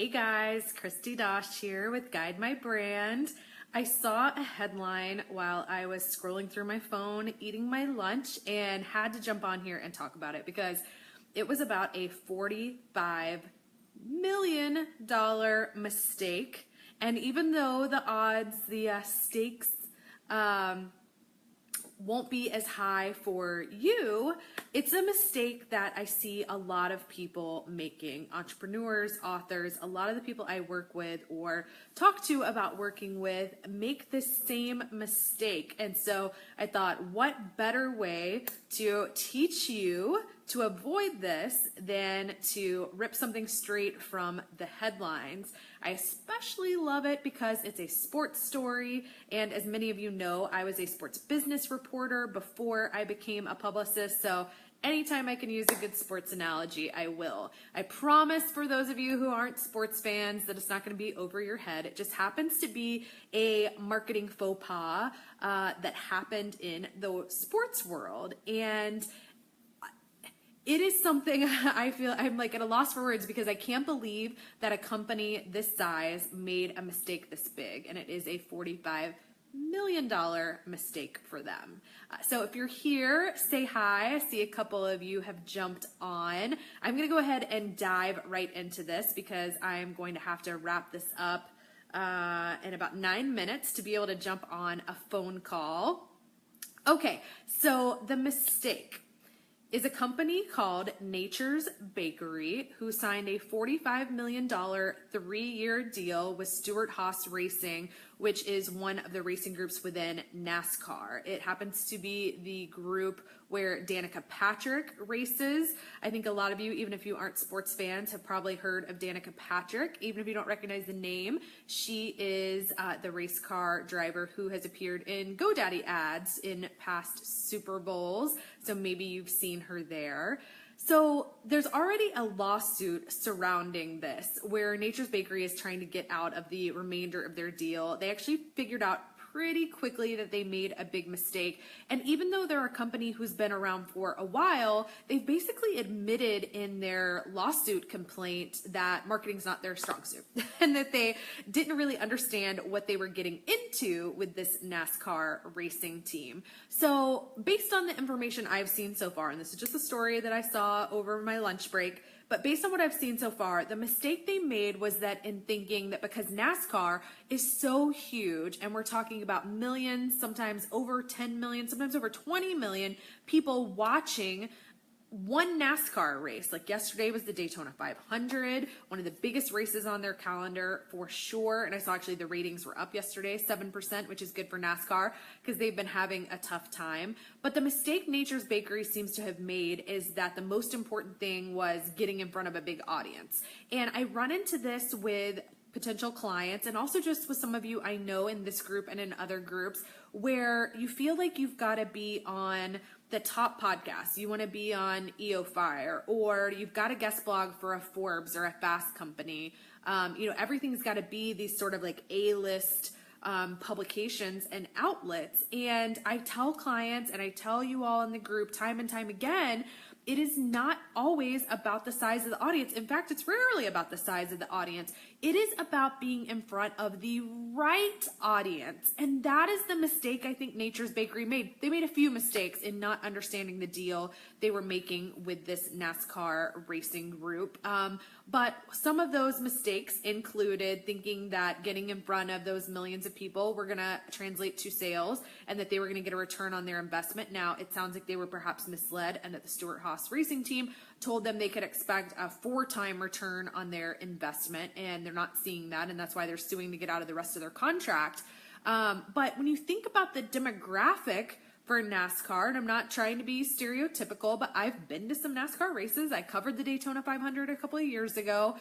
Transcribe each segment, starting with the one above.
Hey guys, Christy Dosh here with Guide My Brand. I saw a headline while I was scrolling through my phone, eating my lunch, and had to jump on here and talk about it because it was about a $45 million mistake. And even though the odds, the stakes, won't be as high for you, it's a mistake that I see a lot of people making. Entrepreneurs, authors, a lot of the people I work with or talk to about working with make this same mistake. And so I thought, what better way to teach you to avoid this than to rip something straight from the headlines. I especially love it because it's a sports story, and as many of you know, I was a sports business reporter before I became a publicist, so anytime I can use a good sports analogy, I will. I promise for those of you who aren't sports fans that it's not going to be over your head. It just happens to be a marketing faux pas that happened in the sports world, and it is something I feel I'm like at a loss for words because I can't believe that a company this size made a mistake this big, and it is a $45 million mistake for them. So if you're here, say hi. I see a couple of you have jumped on. I'm going to go ahead and dive right into this because I'm going to have to wrap this up in about 9 minutes to be able to jump on a phone call. Okay, so the mistake is a company called Nature's Bakery, who signed a $45 million 3-year deal with Stewart-Haas Racing, which is one of the racing groups within NASCAR. It happens to be the group where Danica Patrick races. I think a lot of you, even if you aren't sports fans, have probably heard of Danica Patrick. Even if you don't recognize the name, she is the race car driver who has appeared in GoDaddy ads in past Super Bowls. So maybe you've seen her there. So there's already a lawsuit surrounding this where Nature's Bakery is trying to get out of the remainder of their deal. They actually figured out pretty quickly that they made a big mistake. And even though they're a company who's been around for a while, they've basically admitted in their lawsuit complaint that marketing's not their strong suit and that they didn't really understand what they were getting into with this NASCAR racing team. So based on the information I've seen so far, and this is just a story that I saw over my lunch break, but based on what I've seen so far, the mistake they made was that in thinking that because NASCAR is so huge, and we're talking about millions, sometimes over 10 million, sometimes over 20 million people watching one NASCAR race. Like yesterday was the Daytona 500, one of the biggest races on their calendar for sure. And I saw actually the ratings were up yesterday, 7%, which is good for NASCAR because they've been having a tough time. But the mistake Nature's Bakery seems to have made is that the most important thing was getting in front of a big audience. And I run into this with potential clients and also just with some of you I know in this group and in other groups where you feel like you've got to be on the top podcasts. You want to be on EO Fire, or you've got a guest blog for a Forbes or a Fast Company. Everything's got to be these sort of like A-list publications and outlets. And I tell clients and I tell you all in the group time and time again, it is not always about the size of the audience. In fact, it's rarely about the size of the audience. It is about being in front of the right audience. And that is the mistake I think Nature's Bakery made. They made a few mistakes in not understanding the deal they were making with this NASCAR racing group. But some of those mistakes included thinking that getting in front of those millions of people were going to translate to sales and that they were going to get a return on their investment. Now, it sounds like they were perhaps misled and that the Stewart-Haas racing team told them they could expect a 4-time return on their investment, and they're not seeing that, and that's why they're suing to get out of the rest of their contract. But when you think about the demographic for NASCAR, and I'm not trying to be stereotypical, but I've been to some NASCAR races. I covered the Daytona 500 a couple of years ago.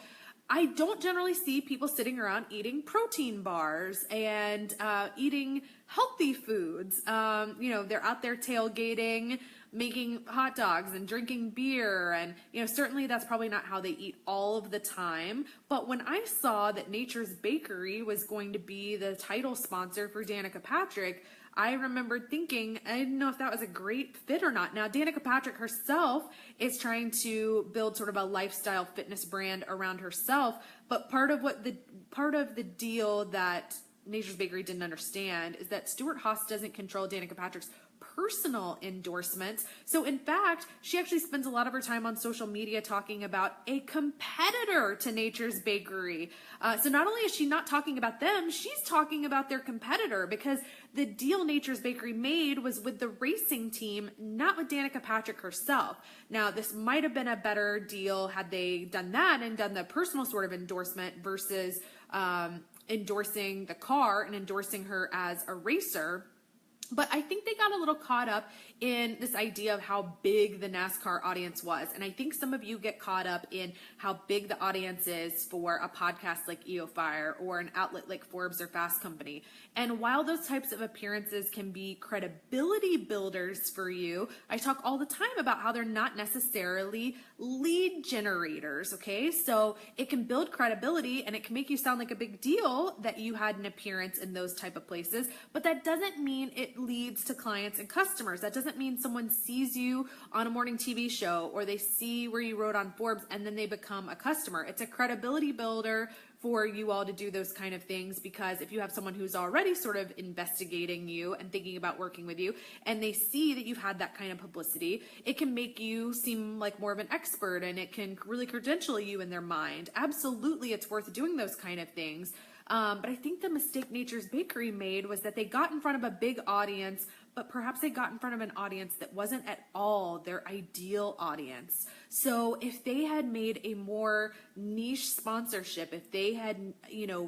I don't generally see people sitting around eating protein bars and eating healthy foods. They're out there tailgating, making hot dogs and drinking beer. And, certainly that's probably not how they eat all of the time. But when I saw that Nature's Bakery was going to be the title sponsor for Danica Patrick, I remembered thinking, I didn't know if that was a great fit or not. Now, Danica Patrick herself is trying to build sort of a lifestyle fitness brand around herself, but part of the deal that Nature's Bakery didn't understand is that Stuart Haas doesn't control Danica Patrick's personal endorsements. So in fact, she actually spends a lot of her time on social media talking about a competitor to Nature's Bakery. So not only is she not talking about them, she's talking about their competitor, because the deal Nature's Bakery made was with the racing team, not with Danica Patrick herself. Now, this might have been a better deal had they done that and done the personal sort of endorsement versus endorsing the car and endorsing her as a racer. But I think they got a little caught up in this idea of how big the NASCAR audience was. And I think some of you get caught up in how big the audience is for a podcast like EOFire or an outlet like Forbes or Fast Company. And while those types of appearances can be credibility builders for you, I talk all the time about how they're not necessarily lead generators, okay? So it can build credibility and it can make you sound like a big deal that you had an appearance in those type of places, but that doesn't mean it leads to clients and customers. That doesn't mean someone sees you on a morning TV show or they see where you wrote on Forbes and then they become a customer. It's a credibility builder for you all to do those kind of things, because if you have someone who's already sort of investigating you and thinking about working with you and they see that you've had that kind of publicity, it can make you seem like more of an expert and it can really credential you in their mind. Absolutely, it's worth doing those kind of things. But I think the mistake Nature's Bakery made was that they got in front of a big audience, but perhaps they got in front of an audience that wasn't at all their ideal audience. So if they had made a more niche sponsorship, if they had,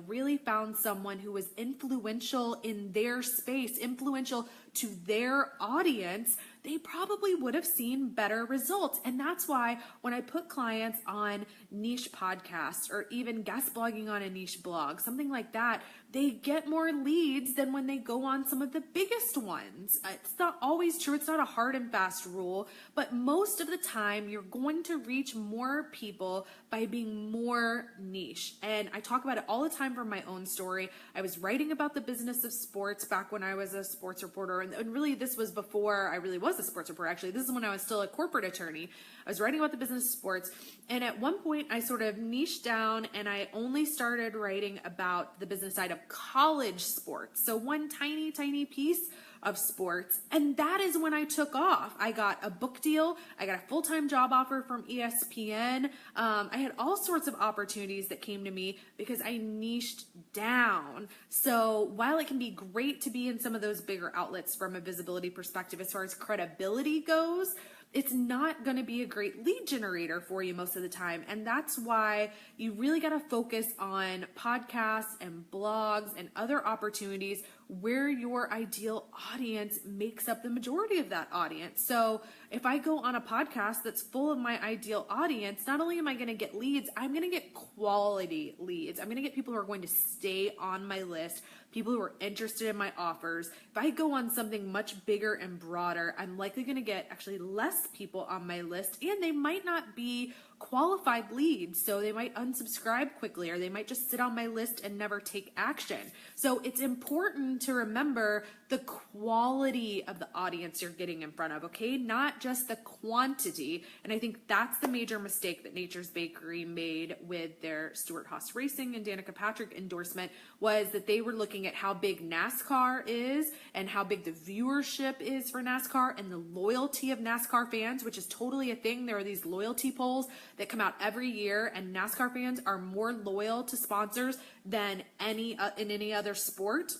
really found someone who was influential in their space, influential to their audience, they probably would have seen better results. And that's why when I put clients on niche podcasts or even guest blogging on a niche blog, something like that, they get more leads than when they go on some of the biggest ones. It's not always true. It's not a hard and fast rule, but most of the time you're going to reach more people by being more niche. And I talk about it all the time from my own story. I was writing about the business of sports back when I was a sports reporter. And really this was before I really was a sports reporter. Actually, this is when I was still a corporate attorney. I was writing about the business of sports. And at one point I sort of niched down and I only started writing about the business side of college sports. So one tiny, tiny piece of sports. And that is when I took off. I got a book deal. I got a full-time job offer from ESPN. I had all sorts of opportunities that came to me because I niched down. So while it can be great to be in some of those bigger outlets from a visibility perspective, as far as credibility goes, it's not going to be a great lead generator for you most of the time. And that's why you really got to focus on podcasts and blogs and other opportunities where your ideal audience makes up the majority of that audience. So if I go on a podcast that's full of my ideal audience, not only am I going to get leads, I'm going to get quality leads. I'm going to get people who are going to stay on my list, people who are interested in my offers. If I go on something much bigger and broader, I'm likely going to get actually less people on my list, and they might not be qualified leads. So they might unsubscribe quickly, or they might just sit on my list and never take action. So it's important to remember the quality of the audience you're getting in front of, okay? Not just the quantity. And I think that's the major mistake that Nature's Bakery made with their Stuart Haas Racing and Danica Patrick endorsement, was that they were looking at how big NASCAR is and how big the viewership is for NASCAR and the loyalty of NASCAR fans, which is totally a thing. There are these loyalty polls that come out every year, and NASCAR fans are more loyal to sponsors than in any other sport.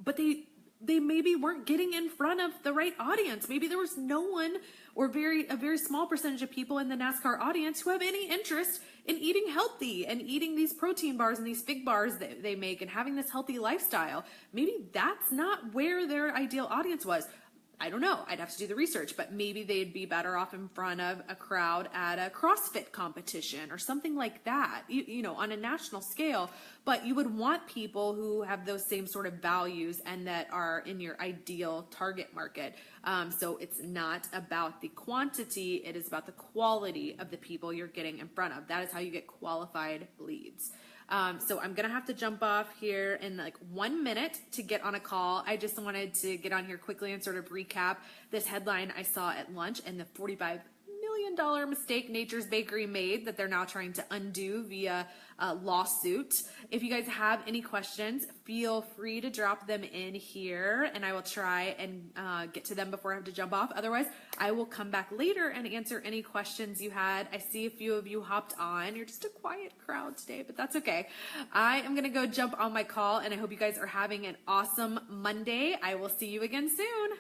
But they maybe weren't getting in front of the right audience. Maybe there was no one, or a very small percentage of people in the NASCAR audience who have any interest in eating healthy and eating these protein bars and these fig bars that they make and having this healthy lifestyle. Maybe that's not where their ideal audience was. I don't know. I'd have to do the research, but maybe they'd be better off in front of a crowd at a CrossFit competition or something like that, you know, on a national scale. But you would want people who have those same sort of values and that are in your ideal target market. So it's not about the quantity. It is about the quality of the people you're getting in front of. That is how you get qualified leads. So I'm gonna have to jump off here in like 1 minute to get on a call. I just wanted to get on here quickly and sort of recap this headline I saw at lunch and the $45 million mistake Nature's Bakery made that they're now trying to undo via lawsuit. If you guys have any questions, feel free to drop them in here and I will try and get to them before I have to jump off. Otherwise, I will come back later and answer any questions you had. I see a few of you hopped on. You're just a quiet crowd today, but that's okay. I am going to go jump on my call and I hope you guys are having an awesome Monday. I will see you again soon.